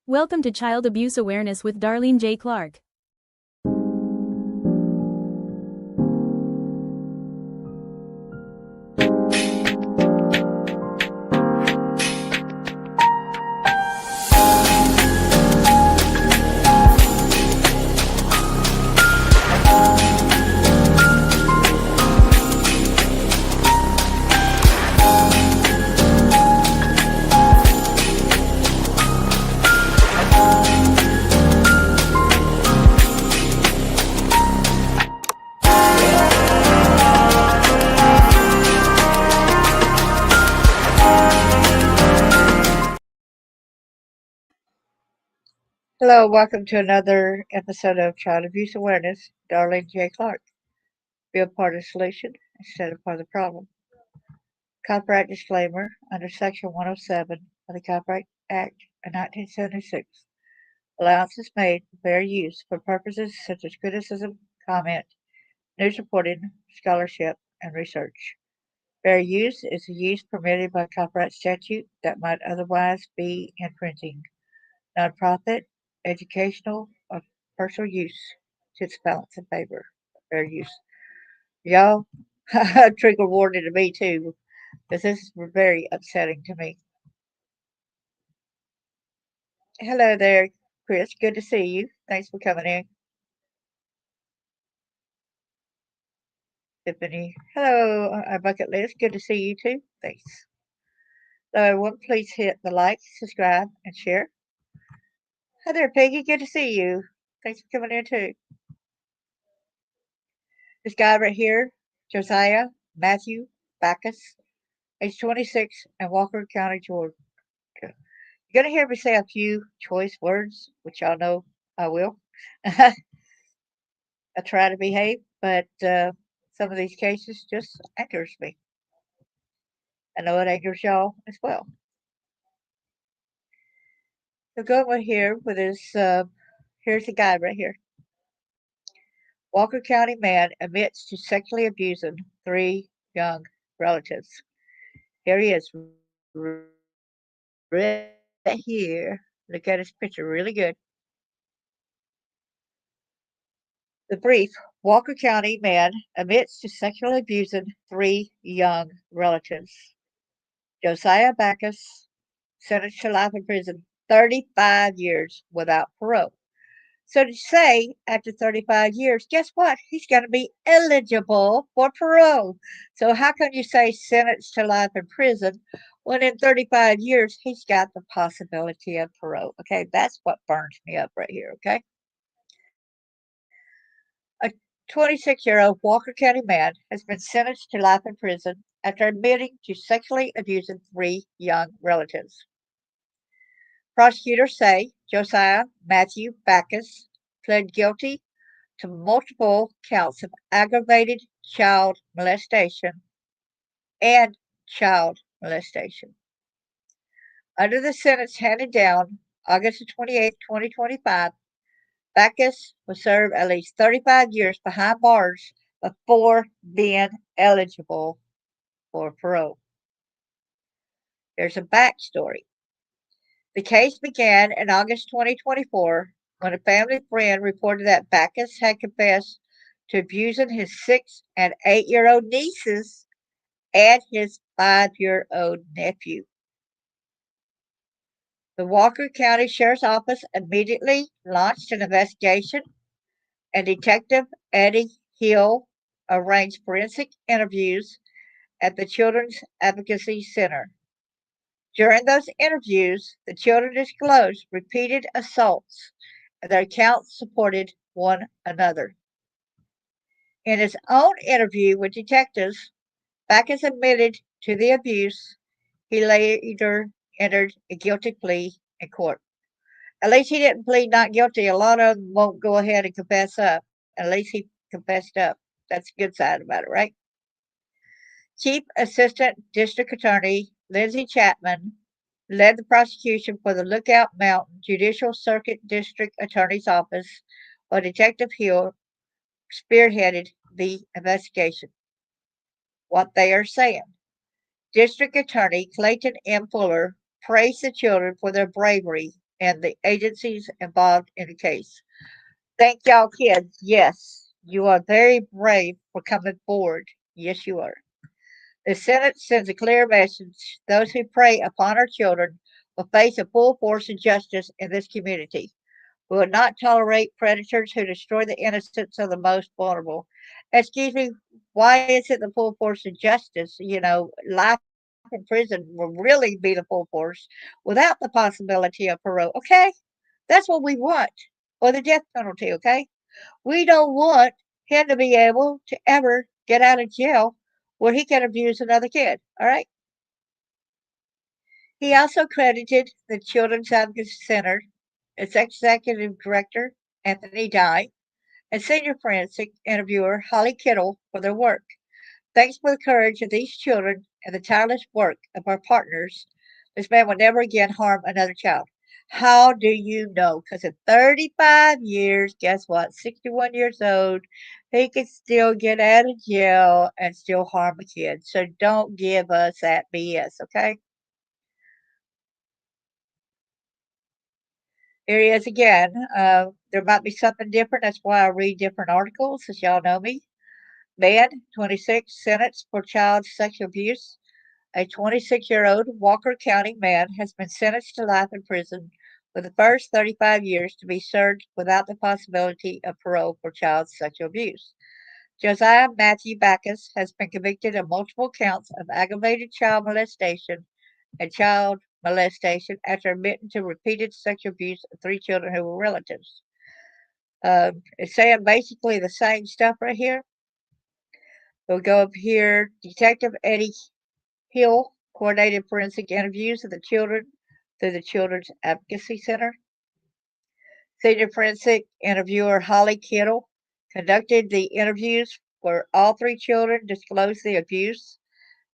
Welcome to Child Abuse Awareness with Darlene J. Clark. Hello, welcome to another episode of Child Abuse Awareness. Darlene J. Clark. Be a part of the solution instead of part of the problem. Copyright disclaimer under Section 107 of the Copyright Act of 1976. Allowance is made for fair use for purposes such as criticism, comment, news reporting, scholarship, and research. Fair use is the use permitted by copyright statute that might otherwise be infringing. Nonprofit, educational, or personal use to its balance in favor of fair use. Y'all, trigger warning to me too, because this is very upsetting to me. Hello there, Chris. Good to see you. Thanks for coming in. Tiffany. Hello, our bucket list. Good to see you too. Thanks. So everyone, please hit the like, subscribe, and share. Hi there, Peggy. Good to see you. Thanks for coming in too. This guy right here, Josiah Matthew Backus, age 26, in Walker County, Georgia. You're going to hear me say a few choice words, which y'all know I will. I try to behave, but some of these cases just angers me. I know it angers y'all as well. So going here with this, here's the guy right here. Walker County man admits to sexually abusing 3 young relatives. Here he is, right here. Look at his picture, really good. The brief, Walker County man admits to sexually abusing 3 young relatives. Josiah Backus, sentenced to life in prison, 35 years without parole. So to say, after 35 years, guess what? He's going to be eligible for parole. So how can you say sentenced to life in prison when in 35 years he's got the possibility of parole? Okay, that's what burns me up right here, okay? A 26-year-old Walker County man has been sentenced to life in prison after admitting to sexually abusing 3 young relatives. Prosecutors say Josiah Matthew Backus pled guilty to multiple counts of aggravated child molestation and child molestation. Under the sentence handed down August 28, 2025, Backus will serve at least 35 years behind bars before being eligible for parole. There's a backstory. The case began in August 2024 when a family friend reported that Backus had confessed to abusing his 6 and 8-year-old nieces and his 5-year-old nephew. The Walker County Sheriff's Office immediately launched an investigation, and Detective Eddie Hill arranged forensic interviews at the Children's Advocacy Center. During those interviews, the children disclosed repeated assaults, and their accounts supported one another. In his own interview with detectives, Backus admitted to the abuse. He later entered a guilty plea in court. At least he didn't plead not guilty. A lot of them won't go ahead and confess up. At least he confessed up. That's the good side about it, right? Chief Assistant District Attorney Lindsay Chapman led the prosecution for the Lookout Mountain Judicial Circuit District Attorney's Office, while Detective Hill spearheaded the investigation. What they are saying. District Attorney Clayton M. Fuller praised the children for their bravery and the agencies involved in the case. Thank y'all, kids. Yes, you are very brave for coming forward. Yes, you are. The Senate sends a clear message: those who prey upon our children will face a full force of justice in this community. We will not tolerate predators who destroy the innocence of the most vulnerable. Excuse me, why is it the full force of justice? Life in prison will really be the full force without the possibility of parole. Okay? That's what we want. Or the death penalty, okay? We don't want him to be able to ever get out of jail where he can abuse another kid. All right? He also credited the Children's Advocacy Center, its executive director, Anthony Dye, and senior forensic interviewer Holly Kittle for their work. Thanks for the courage of these children and the tireless work of our partners, this man will never again harm another child. How do you know? Because in 35 years, guess what? 61 years old, he could still get out of jail and still harm a kid. So don't give us that BS, okay? Here he is again. There might be something different. That's why I read different articles, as y'all know me. Man, 26, sentenced for child sexual abuse. A 26-year-old Walker County man has been sentenced to life in prison with the first 35 years to be served without the possibility of parole for child sexual abuse. Josiah Matthew Backus has been convicted of multiple counts of aggravated child molestation and child molestation after admitting to repeated sexual abuse of three children who were relatives. It's saying basically the same stuff right here. We'll go up here. Detective Eddie Hill coordinated forensic interviews of the children through the Children's Advocacy Center. Senior forensic interviewer Holly Kittle conducted the interviews where all three children disclosed the abuse.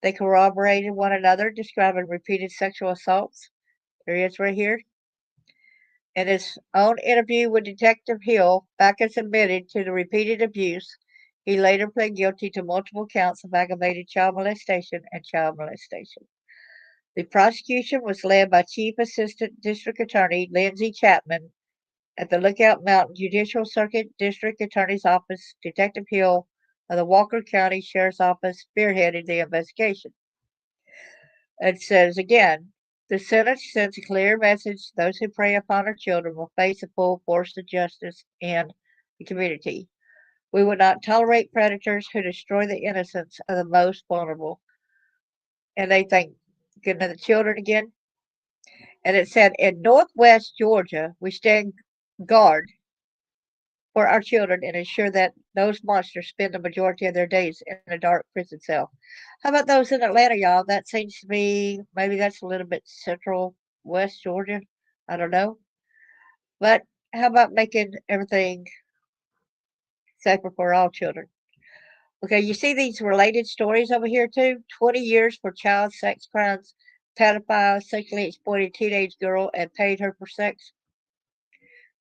They corroborated one another, describing repeated sexual assaults. There he is right here. In his own interview with Detective Hill, Backus admitted to the repeated abuse. He later pled guilty to multiple counts of aggravated child molestation and child molestation. The prosecution was led by Chief Assistant District Attorney Lindsay Chapman at the Lookout Mountain Judicial Circuit District Attorney's Office. Detective Hill of the Walker County Sheriff's Office spearheaded the investigation. It says again, the sentence sends a clear message: those who prey upon our children will face the full force of justice in the community. We will not tolerate predators who destroy the innocence of the most vulnerable. And they think, getting to the children again. And it said, in Northwest Georgia, we stand guard for our children and ensure that those monsters spend the majority of their days in a dark prison cell. How about those in Atlanta, y'all? That seems to be, maybe that's a little bit central West Georgia. I don't know. But how about making everything safer for all children? Okay, you see these related stories over here too? 20 years for child sex crimes. Pedophile sexually exploited teenage girl and paid her for sex.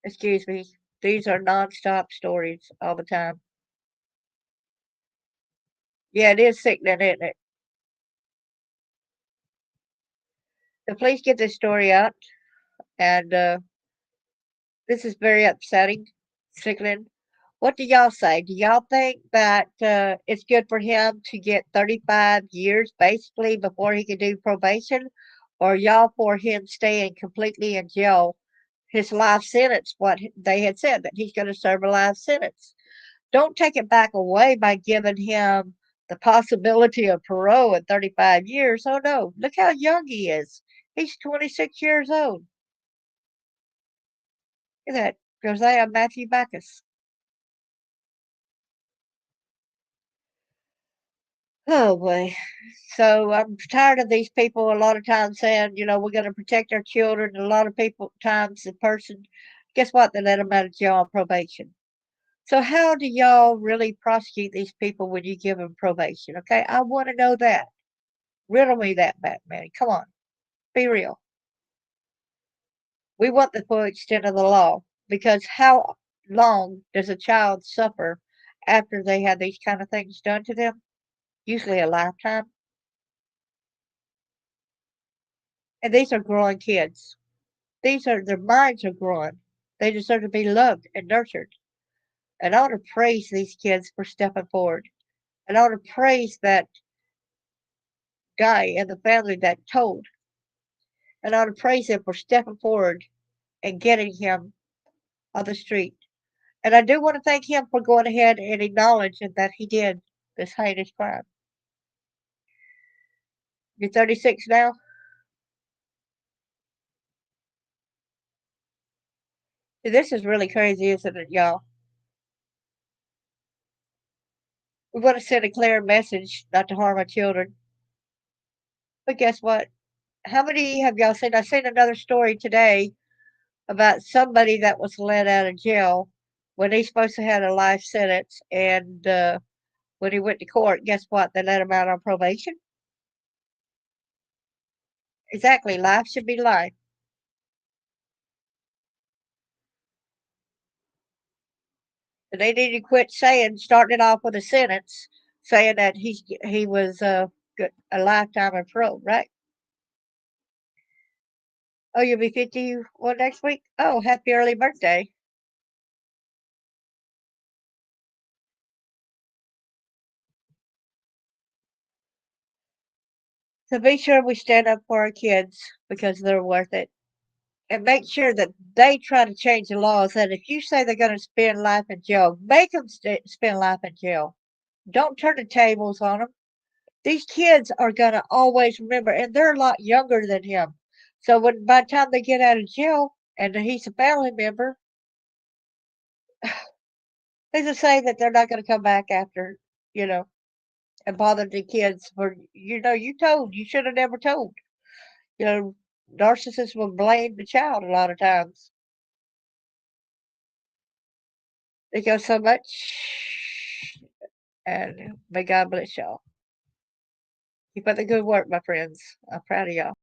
Excuse me. These are nonstop stories all the time. Yeah, it is sickening, isn't it? So please get this story out. And this is very upsetting, sickening. What do y'all say? Do y'all think that it's good for him to get 35 years basically before he can do probation? Or y'all for him staying completely in jail his life sentence? What they had said, that he's going to serve a life sentence. Don't take it back away by giving him the possibility of parole at 35 years. Oh no, look how young he is. He's 26 years old. Look at that. Josiah Matthew Backus. Oh boy. So I'm tired of these people a lot of times saying, we're going to protect our children. And a lot of people, times the person, guess what? They let them out of jail on probation. So how do y'all really prosecute these people when you give them probation? Okay, I want to know that. Riddle me that, Batman. Come on, be real. We want the full extent of the law because how long does a child suffer after they have these kind of things done to them? Usually a lifetime. And these are growing kids. Their minds are growing. They deserve to be loved and nurtured. And I want to praise these kids for stepping forward. And I want to praise that guy and the family that told. And I want to praise him for stepping forward and getting him on the street. And I do want to thank him for going ahead and acknowledging that he did this heinous crime. You're 36 now? This is really crazy, isn't it, y'all? We want to send a clear message not to harm our children. But guess what? How many have y'all seen? I seen another story today about somebody that was let out of jail when he's supposed to have a life sentence. And when he went to court, guess what? They let him out on probation. Exactly. Life should be life. And they need to quit starting it off with a sentence, saying that he was a lifetime in parole, right? Oh, you'll be 51 next week? Oh, happy early birthday. So be sure we stand up for our kids because they're worth it. And make sure that they try to change the laws. That if you say they're going to spend life in jail, make them spend life in jail. Don't turn the tables on them. These kids are going to always remember, and they're a lot younger than him. So by the time they get out of jail and he's a family member, they just say that they're not going to come back after, you know, and bother the kids for, you should have never told. You know, narcissists will blame the child a lot of times. Thank you so much, and may God bless y'all. Keep up the good work, my friends. I'm proud of y'all.